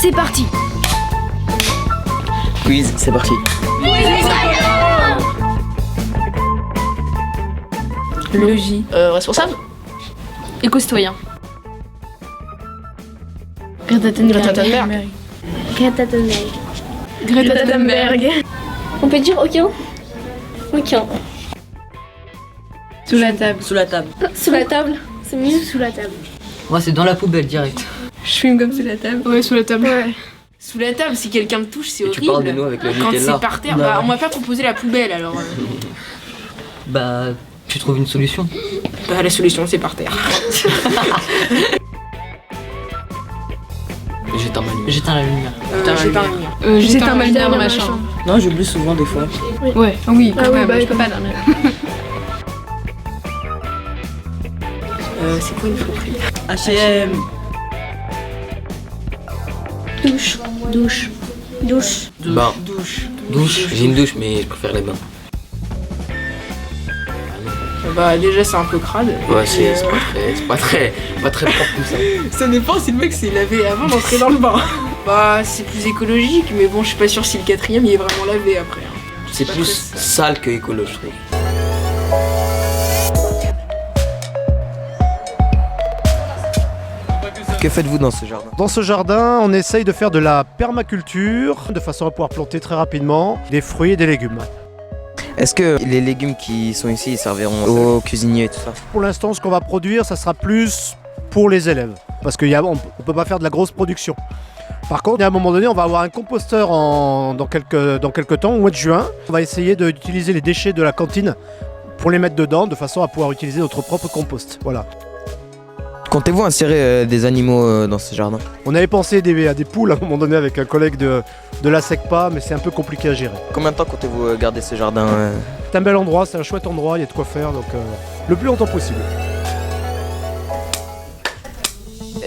c'est parti. Quiz, c'est parti. Le J. Responsable. Éco-citoyen. Greta Thunberg. Greta Thunberg. Greta Thunberg. On peut dire aucun. Aucun. Sous la table. Sous la table. Sous la table. C'est mieux sous la table. Moi, c'est dans la poubelle direct. Je fume comme sous la table. Ouais, sous la table. Ouais. Sous la table, si quelqu'un me touche, c'est Et horrible. tu parles de nous avec le Quand Nutella. c'est par terre, bah, on m'a pas proposé la poubelle alors. Bah, tu trouves une solution. Bah, la solution, c'est par terre. J'éteins ma lumière. J'éteins la lumière. J'ai pas un J'étais un lumière dans ma chambre. Non, j'oublie souvent des fois. Ouais. Oui, quand même. bah, je peux pas dormir. C'est quoi une friperie? H&M. Douche. Douche. Douche. Bain. Douche. J'ai une douche, mais je préfère les bains. Bah, déjà, c'est un peu crade. Ouais, Et c'est puis, pas très propre tout ça. Ça dépend si le mec s'est lavé avant d'entrer dans le bain. Bah, c'est plus écologique, mais bon, je suis pas sûre si le quatrième il est vraiment lavé après. Hein. C'est pas plus très- sale que écolo, je trouve. Que faites-vous dans ce jardin? Dans ce jardin, on essaye de faire de la permaculture, de façon à pouvoir planter très rapidement des fruits et des légumes. Est-ce que les légumes qui sont ici ils serviront aux cuisiniers et tout ça? Pour l'instant, ce qu'on va produire, ça sera plus pour les élèves, parce qu'on ne peut pas faire de la grosse production. Par contre, à un moment donné, on va avoir un composteur dans quelques temps, au mois de juin. On va essayer d'utiliser les déchets de la cantine pour les mettre dedans, de façon à pouvoir utiliser notre propre compost. Voilà. Comptez-vous insérer des animaux dans ce jardin? On avait pensé à des poules à un moment donné avec un collègue de la SECPA, mais c'est un peu compliqué à gérer. Combien de temps comptez-vous garder ce jardin C'est un bel endroit, c'est un chouette endroit, il y a de quoi faire, donc le plus longtemps possible.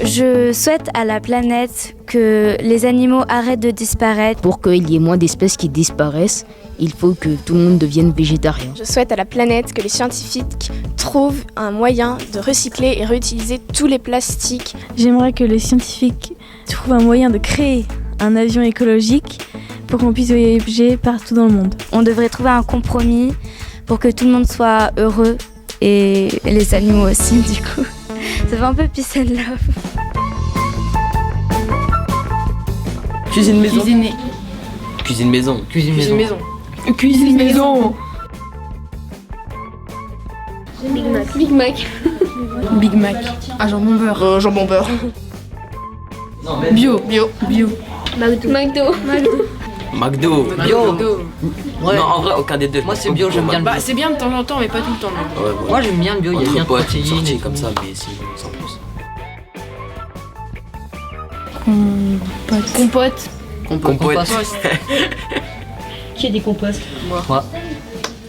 Je souhaite à la planète que les animaux arrêtent de disparaître. Pour qu'il y ait moins d'espèces qui disparaissent, il faut que tout le monde devienne végétarien. Je souhaite à la planète que les scientifiques trouvent un moyen de recycler et réutiliser tous les plastiques. J'aimerais que les scientifiques trouvent un moyen de créer un avion écologique pour qu'on puisse voyager partout dans le monde. On devrait trouver un compromis pour que tout le monde soit heureux et les animaux aussi du coup. Ça fait un peu peace and love. Cuisine maison. Cuisiner. Cuisine maison. Cuisine maison. maison. Cuisine maison. Big Mac. Big Mac. Big Mac. Ah, jambon beurre. Jambon beurre. Non, mais Bio. Bio. McDo. McDo. bio. Ouais. Non, en vrai, aucun des deux. Moi, c'est bio, j'aime bien le bio. Bah, c'est bien de temps en temps, mais pas tout le temps. Non. Ouais, voilà. Moi, j'aime bien le bio, il y a Entre bien de potes, une protéines. sortie et comme tout. ça, mais si, sans plus. Compote. Compote. Qui a des composts? Moi.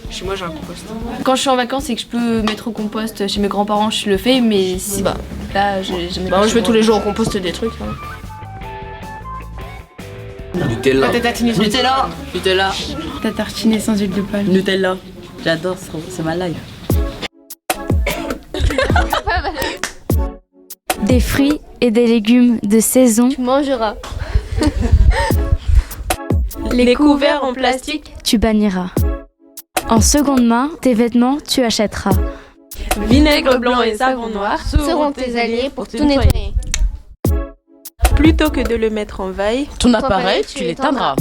Chez moi, j'ai un compost. Quand je suis en vacances et que je peux mettre au compost chez mes grands-parents, je le fais, mais si, bah, là, j'ai jamais. Bah, moi, je fais tous les jours au compost des trucs. Hein. Nutella. Nutella. Nutella. T'as tartiné sans huile de palme. Nutella. J'adore, c'est ma life. Des fruits et des légumes de saison. Tu mangeras. Les couverts en plastique. Tu banniras. En seconde main, tes vêtements, tu achèteras. Vinaigre blanc et savon noir Seront tes alliés pour tout nettoyer. Plutôt que de le mettre en veille, Ton appareil, tu l'éteindras.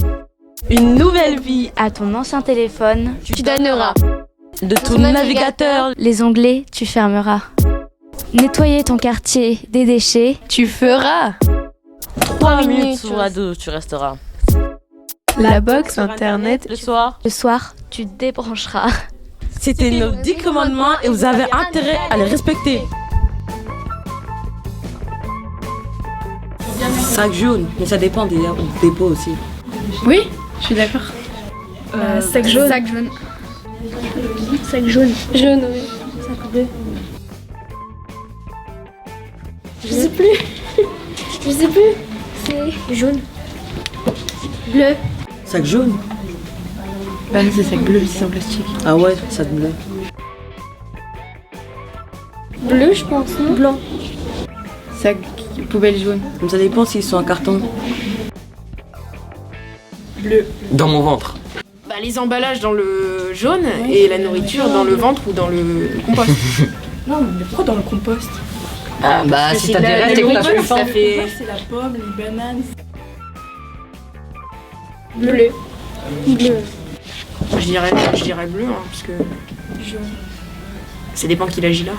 une nouvelle vie. À ton ancien téléphone, Tu donneras. De ton navigateur. les onglets, tu fermeras. Nettoyer ton quartier des déchets, Tu feras. 3 minutes sur la douche, tu resteras. La box internet. Le soir, le soir, tu débrancheras. c'était nos 10 commandements et vous avez intérêt à les respecter. Sac jaune, mais ça dépend des dépôts aussi. Oui, je suis d'accord. Sac jaune. Sac jaune. Sac jaune. Jaune, oui. Sac bleu. Je sais plus. Je sais plus. C'est jaune. Bleu. Sac jaune? Bah non, c'est sac bleu, c'est en plastique. Ah ouais, sac bleu. Bleu, je pense, non? Blanc. Sac poubelle jaune. Comme ça dépend s'ils sont en carton. Bleu. Dans mon ventre. Bah, les emballages dans le jaune et la nourriture dans le ventre ou dans le compost. Non, mais pourquoi dans le compost? Ah, bah si t'as des rêves et que t'as plus faim. Ça fait... C'est la pomme, les bananes. Bleu. Bleu. Je dirais bleu, hein, parce que... Jaune. Ça dépend qui l'agit là.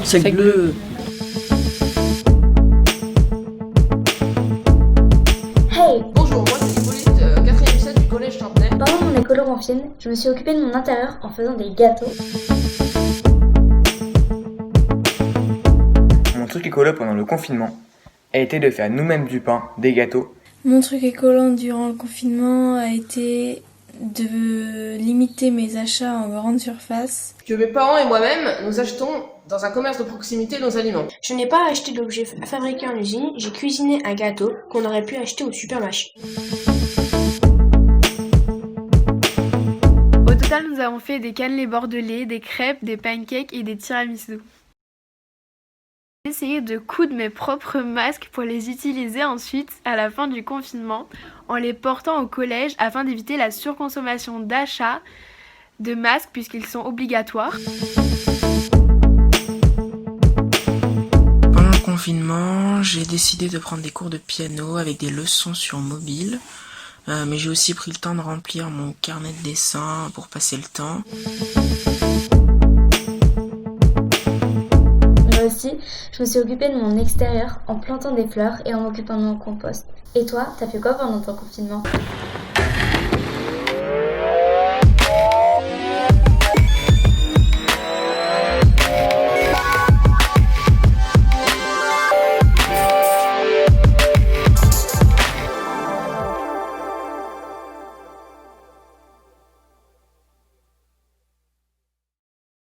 C'est bleu. Hey! Bonjour, moi c'est Hippolyte, 4ème set du collège Champenay. Pendant mon école enfine, je me suis occupée de mon intérieur en faisant des gâteaux. Mon truc écolo pendant le confinement a été de faire nous-mêmes du pain, des gâteaux. Mon truc écolo durant le confinement a été de limiter mes achats en grande surface. Que mes parents et moi-même, nous achetons dans un commerce de proximité nos aliments. Je n'ai pas acheté d'objets fabriqués en usine, j'ai cuisiné un gâteau qu'on aurait pu acheter au supermarché. Au total, nous avons fait des cannelés bordelais, des crêpes, des pancakes et des tiramisu. J'ai essayé de coudre mes propres masques pour les utiliser ensuite à la fin du confinement en les portant au collège afin d'éviter la surconsommation d'achats de masques puisqu'ils sont obligatoires. Pendant le confinement, j'ai décidé de prendre des cours de piano avec des leçons sur mobile. Mais j'ai aussi pris le temps de remplir mon carnet de dessin pour passer le temps. Moi aussi, je me suis occupée de mon extérieur en plantant des fleurs et en m'occupant de mon compost. Et toi, t'as fait quoi pendant ton confinement?